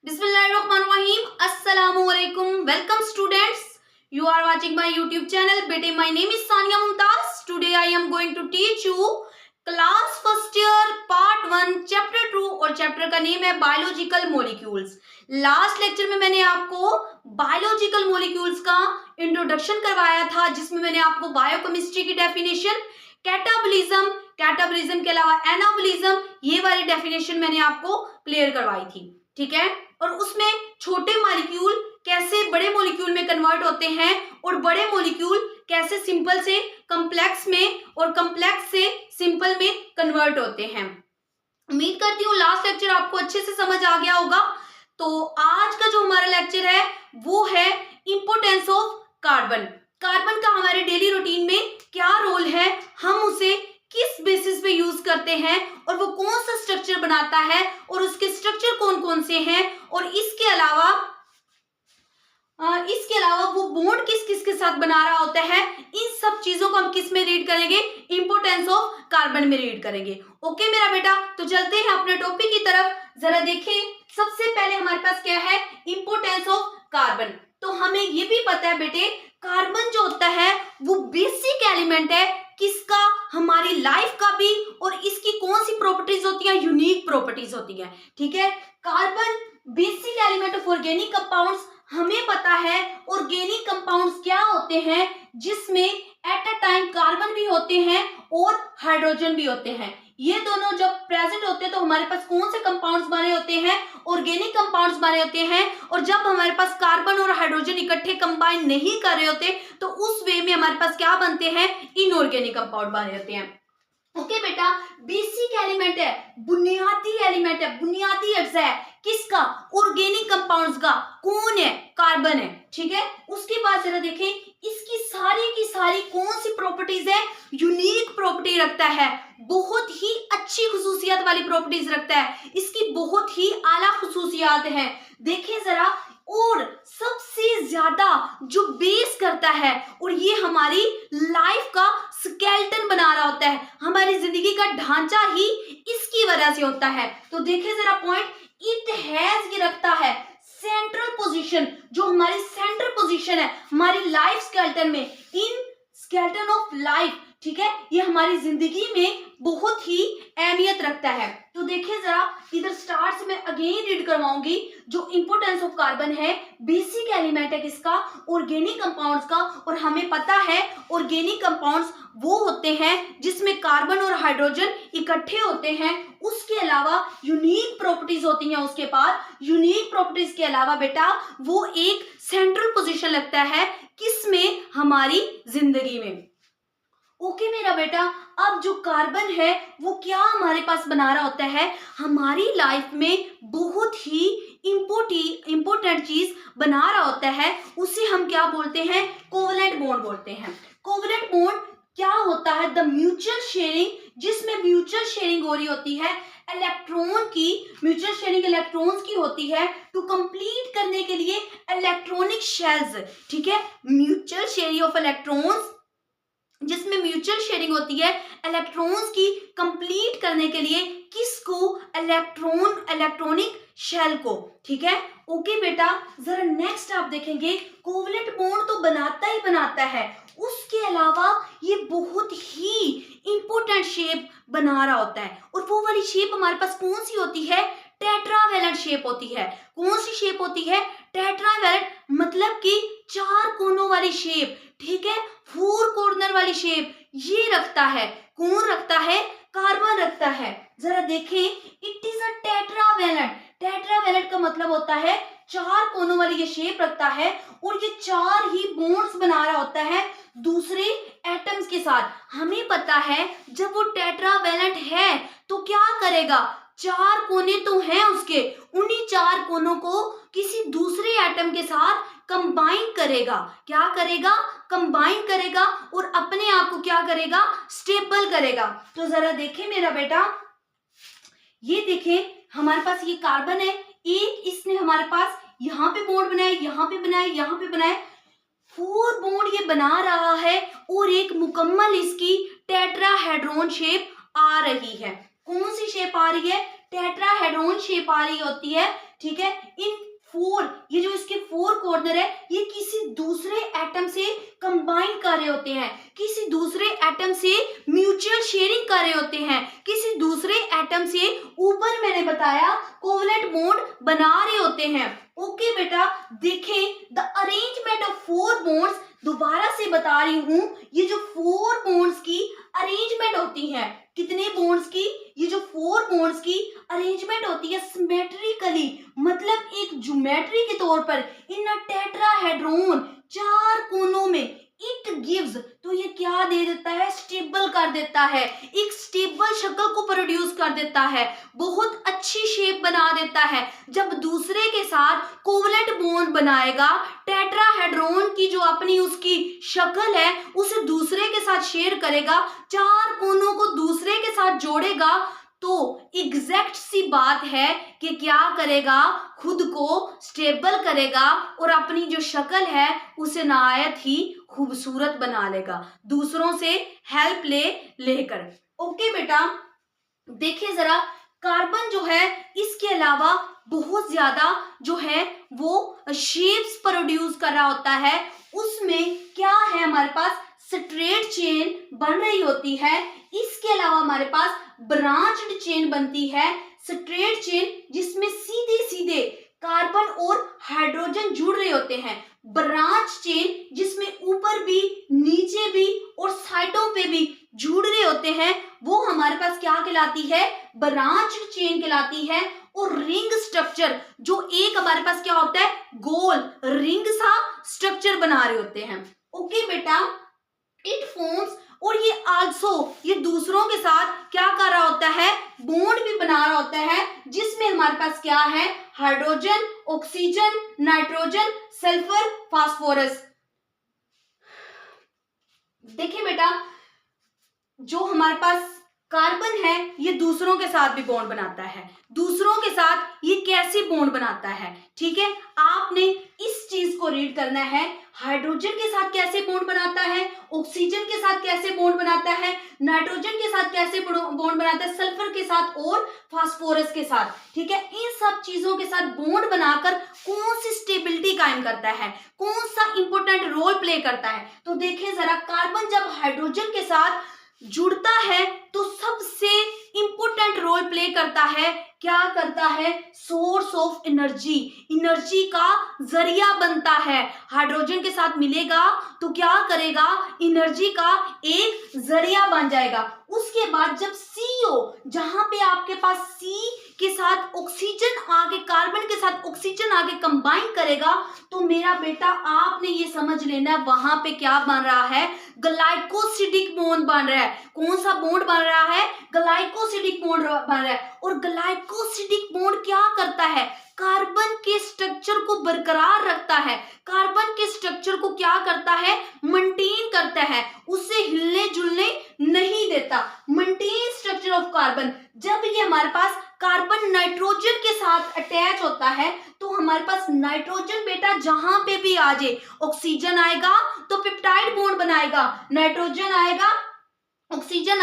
Bismillahirrahmanirrahim. Assalamualaikum. Welcome students. You are watching my YouTube channel. Bete, my name is Sania Mumtaz. Today I am going to teach you class first year part 1 chapter 2 और chapter का name है biological molecules. Last lecture में मैंने आपको biological molecules का introduction करवाया था, जिसमें मैंने आपको बायोकेमिस्ट्री की डेफिनेशन, कैटाबोलिज्म के अलावा एनाबोलिज्म, ये वाली डेफिनेशन मैंने आपको क्लियर करवाई थी। ठीक है, और उसमें छोटे मॉलिक्यूल कैसे बड़े मॉलिक्यूल में कन्वर्ट होते हैं और बड़े मॉलिक्यूल कैसे सिंपल से कॉम्प्लेक्स में और कॉम्प्लेक्स से सिंपल में कन्वर्ट होते हैं। उम्मीद करती हूँ लास्ट लेक्चर आपको अच्छे से समझ आ गया होगा। तो आज का जो हमारा लेक्चर है वो है इंपोर्टेंस ऑफ कार्बन। कार्बन का हमारे डेली रूटीन में क्या रोल है, हम उसे किस बेसिस पे यूज करते हैं और वो कौन सा स्ट्रक्चर बनाता है और उसके स्ट्रक्चर कौन कौन से हैं, और इसके अलावा वो बॉन्ड किस किस के साथ बना रहा होता है, इन सब चीजों को हम किस में रीड करेंगे, इंपोर्टेंस ऑफ कार्बन में रीड करेंगे। ओके मेरा बेटा, तो चलते हैं अपने टॉपिक की तरफ। जरा देखें, सबसे पहले हमारे पास क्या है, इंपोर्टेंस ऑफ कार्बन। तो हमें ये भी पता है बेटे, कार्बन जो होता है वो बेसिक एलिमेंट है किसका, हमारी लाइफ का भी, और इसकी कौन सी प्रॉपर्टीज होती है, यूनिक प्रॉपर्टीज होती है। ठीक है, carbon basic element of organic compounds. हमें पता है ऑर्गेनिक कंपाउंड्स क्या होते हैं, जिसमें एट अ टाइम कार्बन भी होते हैं और हाइड्रोजन भी होते हैं। ये दोनों जब प्रेजेंट होते हैं तो हमारे पास कौन से कंपाउंड्स बने होते हैं, ऑर्गेनिक कंपाउंड्स बने होते हैं। और जब हमारे पास कार्बन और हाइड्रोजन इकट्ठे कंबाइन नहीं कर रहे होते तो उस वे में हमारे पास क्या बनते हैं, इनऑर्गेनिक कंपाउंड बने होते हैं। ओके बेटा, बेसिक एलिमेंट है, बुनियादी एलिमेंट है, बुनियादी अज्जा है किसका, ऑर्गेनिक कंपाउंड्स का। कौन है, कार्बन है। ठीक है, उसके बाद जरा देखें इसकी सारी की सारी कौन सी प्रॉपर्टीज है, यूनिक प्रॉपर्टी रखता है, बहुत ही अच्छी खुसूसियत वाली प्रॉपर्टीज रखता है, इसकी बहुत ही आला खुसूसियात है। देखें जरा, और सबसे ज्यादा जो बेस करता है और ये हमारी लाइफ का स्केलेटन बना रहा होता है, हमारी जिंदगी का ढांचा ही इसकी वजह से होता है। तो देखिए जरा पॉइंट, इट हैज, ये रखता है सेंट्रल पोजीशन, जो हमारी सेंट्रल पोजीशन है हमारी लाइफ स्केलेटन में, इन स्केलेटन ऑफ लाइफ। ठीक है, ये हमारी जिंदगी में बहुत ही अहमियत रखता है। तो देखिए जरा, इधर स्टार्ट से मैं अगेन रीड करवाऊंगी। जो इंपोर्टेंस ऑफ कार्बन है, बेसिक एलिमेंट है किसका, ऑर्गेनिक कंपाउंड्स का। और हमें पता है ऑर्गेनिक कंपाउंड्स वो होते हैं जिसमें कार्बन और हाइड्रोजन इकट्ठे होते हैं। उसके अलावा यूनिक प्रॉपर्टीज होती हैं उसके पास। यूनिक प्रॉपर्टीज के अलावा बेटा वो एक सेंट्रल पोजीशन लगता है किसमें, हमारी जिंदगी में। ओके मेरा बेटा, अब जो कार्बन है वो क्या हमारे पास बना रहा होता है, हमारी लाइफ में बहुत ही इंपोर्टेंट चीज बना रहा होता है। उसे हम क्या बोलते हैं, कोवलेंट बॉन्ड बोलते हैं। कोवलेंट बॉन्ड क्या होता है, द म्यूचुअल शेयरिंग, जिसमें म्यूचुअल शेयरिंग हो रही होती है इलेक्ट्रॉन की, म्यूचुअल शेयरिंग इलेक्ट्रॉन्स की होती है टू कंप्लीट करने के लिए इलेक्ट्रॉनिक शेल्स। ठीक है, म्यूचुअल शेयरिंग ऑफ इलेक्ट्रॉन्स, जिसमें म्यूचुअल शेयरिंग होती है इलेक्ट्रॉन्स की कंप्लीट करने के लिए, किसको, इलेक्ट्रॉनिक शेल को। ठीक है, ओके बेटा, जरा नेक्स्ट आप देखेंगे, कोवलेंट बॉन्ड तो बनाता ही बनाता है, उसके अलावा ये बहुत ही इंपॉर्टेंट शेप बना रहा होता है। और वो वाली शेप हमारे पास कौन सी होती है, टेट्रावेलेंट शेप होती है। कौन सी शेप होती है, टेट्रावेलेंट, मतलब कि चार कोनों वाली शेप। ठीक है, फोर कॉर्नर वाली शेप ये रखता है। कौन रखता है, कार्बन रखता है। जरा देखें, it is a tetravalent. Tetravalent का मतलब होता है चार कोनों वाली ये शेप रखता है, और ये चार ही बॉन्ड्स बना रहा होता है दूसरे एटम्स के साथ। हमें पता है जब वो टेट्रावेलेंट है तो क्या करेगा, चार कोने तो हैं उसके, उन्हीं चार कोनों को किसी दूसरे एटम के साथ कंबाइन करेगा। क्या करेगा, कंबाइन करेगा, और अपने आप को क्या करेगा, स्टेबल करेगा। तो जरा देखें मेरा बेटा, ये देखें हमारे पास ये कार्बन है, एक इसने हमारे पास यहाँ पे बॉन्ड बनाया, यहाँ पे बनाया, यहाँ पे बनाया, फोर बॉन्ड ये बना रहा है, और एक मुकम्मल इसकी टेट्राहेड्रॉन शेप आ रही है। कौन सी शेप आ रही है, टेट्राहेड्रॉन शेप आ रही होती है। ठीक है, इन कंबाइन कर रहे होते हैं, किसी दूसरे एटम से म्यूचुअल शेयरिंग कर रहे होते हैं, किसी दूसरे एटम से ऊपर मैंने बताया कोवलेंट बॉन्ड बना रहे होते हैं। ओके बेटा, देखें द अरेंजमेंट ऑफ 4 बॉन्ड्स, दोबारा से बता रही हूं, ये जो 4 बॉन्ड्स की अरेंजमेंट होती है, कितने बॉन्ड्स की, ये जो 4 बॉन्ड्स की अरेंजमेंट होती है सिमेट्रिकली, मतलब एक ज्योमेट्री के तौर पर इन अ टेट्राहेड्रॉन, 4 कोनों में, इट गिव्स, तो ये क्या दे देता है, स्टेबल कर देता है, एक स्टेबल शक्ल को प्रोड्यूस कर देता है, बहुत अच्छी शेप बना देता है। जब दूसरे के साथ कोवलेंट बॉन्ड बनाएगा, टेट्राहेड्रॉन की जो अपनी उसकी शक्ल है उसे दूसरे के साथ शेयर करेगा, 4 कोनों को दूसरे के साथ जोड़ेगा, तो एग्जैक्ट सी बात है कि क्या करेगा, खुद को स्टेबल करेगा और अपनी जो शक्ल है उसे नहायत ही खूबसूरत बना लेगा, दूसरों से हेल्प लेकर। ओके बेटा, देखिए जरा, कार्बन जो है इसके अलावा बहुत ज्यादा जो है वो शेप्स प्रोड्यूस कर रहा होता है। उसमें क्या है, हमारे पास स्ट्रेट चेन बन रही होती है, इसके अलावा हमारे पास ब्रांच्ड चेन बनती है। स्ट्रेट चेन जिसमें सीधे सीधे कार्बन और हाइड्रोजन जुड़ रहे होते हैं, ब्रांच चेन जिसमें ऊपर भी नीचे भी और साइडों पे भी जुड़ रहे होते हैं, वो हमारे पास क्या कहलाती है, ब्रांच चेन कहलाती है। और रिंग स्ट्रक्चर, जो एक हमारे पास क्या होता है, गोल रिंग सा स्ट्रक्चर बना रहे होते हैं। ओके बेटा, इट फॉर्म्स, और ये आल्सो, ये दूसरों के साथ क्या कर रहा होता है, बॉन्ड भी बना रहा होता है, जिसमें हमारे पास क्या है, hydrogen, oxygen, nitrogen, sulphur, phosphorus. देखिए बेटा, जो हमारे पास कार्बन है ये दूसरों के साथ भी बॉन्ड बनाता है, दूसरों के साथ ये कैसे बॉन्ड बनाता है, ठीक है, आपने इस चीज को रीड करना है। हाइड्रोजन के साथ कैसे बॉन्ड बनाता है, ऑक्सीजन के साथ कैसे बॉन्ड बनाता है, नाइट्रोजन के साथ कैसे बॉन्ड बनाता है, सल्फर के साथ और फास्फोरस के साथ, ठीक है, इन सब चीजों के साथ बॉन्ड बनाकर कौन सी स्टेबिलिटी कायम करता है, कौन सा इंपॉर्टेंट रोल प्ले करता है। तो देखिए जरा, कार्बन जब हाइड्रोजन के साथ जुड़ता है तो सबसे इंपॉर्टेंट रोल प्ले करता है, क्या करता है, सोर्स ऑफ एनर्जी, एनर्जी का जरिया बनता है। हाइड्रोजन के साथ मिलेगा तो क्या करेगा, एनर्जी का एक जरिया बन जाएगा। उसके बाद जब CO, जहां पे आपके पास C के साथ ऑक्सीजन आगे, कार्बन के साथ ऑक्सीजन आगे कंबाइन करेगा, तो मेरा बेटा आपने ये समझ लेना है वहां पे क्या बन रहा है, ग्लाइकोसिडिक बॉन्ड बन रहा है। कौन सा बॉन्ड बन रहा है, ग्लाइकोसिडिक बॉन्ड बन रहा है। और ग्लाइकोसिडिक बॉन्ड क्या करता है, कार्बन के स्ट्रक्चर को बरकरार रखता है, कार्बन के स्ट्रक्चर को क्या करता है, मेंटेन करता है, उसे हिलने जुलने नहीं देता, मेंटेन स्ट्रक्चर ऑफ कार्बन। जब ये हमारे पास कार्बन नाइट्रोजन के साथ अटैच होता है तो हमारे पास नाइट्रोजन बेटा जहां पे भी आ जाए, ऑक्सीजन आएगा तो पेप्टाइड बॉन्ड बनाएगा, नाइट्रोजन आएगा, ऑक्सीजन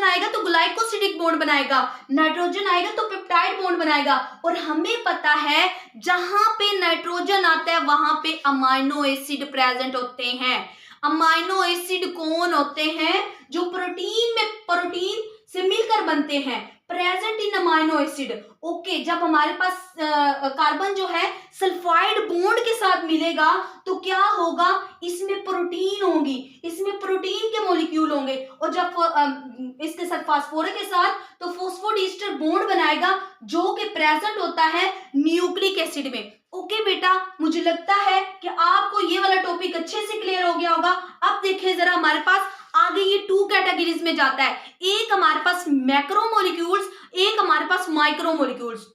आएगा तो ग्लाइकोसिडिक बॉन्ड बनाएगा, नाइट्रोजन आएगा तो पेप्टाइड बॉन्ड बनाएगा। और हमें पता है जहां पे नाइट्रोजन आता है वहां पे अमाइनो एसिड प्रेजेंट होते हैं। अमाइनो एसिड कौन होते हैं, जो प्रोटीन से मिलकर बनते हैं, present in amino acid. Okay, जब हमारे पास कार्बन जो है सल्फाइड बॉन्ड के साथ मिलेगा तो क्या होगा, इसमें प्रोटीन होगी, इसमें प्रोटीन के मॉलिक्यूल होंगे, और जब इसके साथ फास्फोरस के साथ तो फॉस्फोडीस्टर बॉन्ड बनाएगा जो कि प्रेजेंट होता है न्यूक्लिक एसिड में। ओके बेटा, मुझे लगता है कि आपको ये वाला टॉपिक अच्छे से क्लियर हो गया होगा। अब देखिए जरा, हमारे पास आगे ये 2 कैटेगरीज में जाता है, एक हमारे पास मैक्रोमोलिक्यूल्स, एक हमारे पास माइक्रोमोलिक्यूल्स।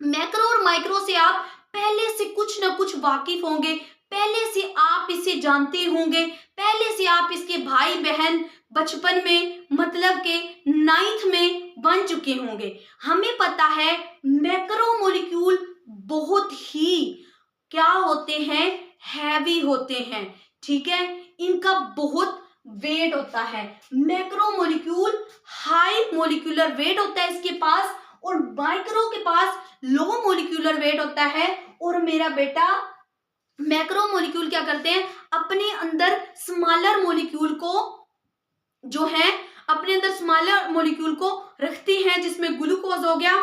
मैक्रो और माइक्रो से आप पहले से कुछ ना कुछ वाकिफ होंगे, पहले से आप इसे जानते होंगे, पहले से आप इसके भाई बहन बचपन में मतलब के 9th में बन चुके होंगे। हमें पता है मैक्रोमोलिक्यूल बहुत ही क्या होते हैं, हैवी होते हैं, ठीक है, इनका बहुत वेट होता है। मैक्रोमोलिक्यूल हाई मोलिकुलर वेट होता है इसके पास, और माइक्रो के पास लो मोलिकुलर वेट होता है। और मेरा बेटा मैक्रो मॉलिक्यूल क्या करते हैं, अपने अंदर स्मॉलर मॉलिक्यूल को जो है अपने अंदर स्मॉलर मॉलिक्यूल को रखते हैं, जिसमें ग्लूकोज हो गया,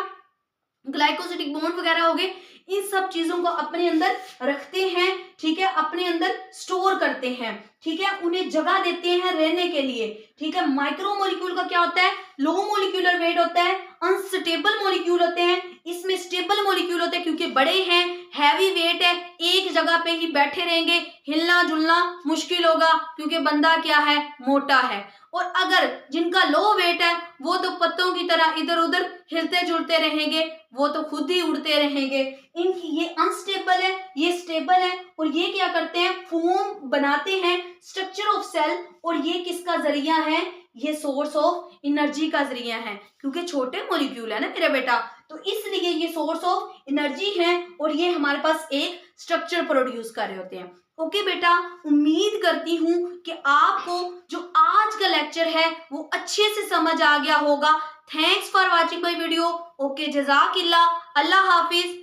ग्लाइकोसिडिक बॉन्ड वगैरह हो गए, इन सब चीजों को अपने अंदर रखते हैं, ठीक है, अपने अंदर स्टोर करते हैं, ठीक है, उन्हें जगह देते हैं रहने के लिए, ठीक है। माइक्रो मॉलिक्यूल का क्या होता है, लो मॉलिक्यूलर वेट होता है, अनस्टेबल मॉलिक्यूल होते हैं, इसमें स्टेबल मॉलिक्यूल होते हैं क्योंकि बड़े हैं, हैवी वेट है, एक जगह पे ही बैठे रहेंगे, हिलना जुलना मुश्किल होगा क्योंकि बंदा क्या है, मोटा है। और अगर जिनका लो वेट है वो तो पत्तों की तरह इधर उधर हिलते जुलते रहेंगे, वो तो खुद ही उड़ते रहेंगे। इनकी ये अनस्टेबल है, ये स्टेबल है, और ये क्या करते हैं, फोम बनाते हैं, स्ट्रक्चर ऑफ सेल, और ये किसका जरिया है, ये सोर्स ऑफ एनर्जी का जरिया है, क्योंकि छोटे मॉलिक्यूल है ना मेरा बेटा, तो इसलिए ये सोर्स ऑफ एनर्जी है, और ये हमारे पास एक स्ट्रक्चर प्रोड्यूस कर रहे होते हैं। ओके बेटा, उम्मीद करती हूँ कि आपको जो आज का लेक्चर है वो अच्छे से समझ आ गया होगा। Thanks for watching my video. Okay, जज़ाकिल्लाह, अल्लाह हाफिज।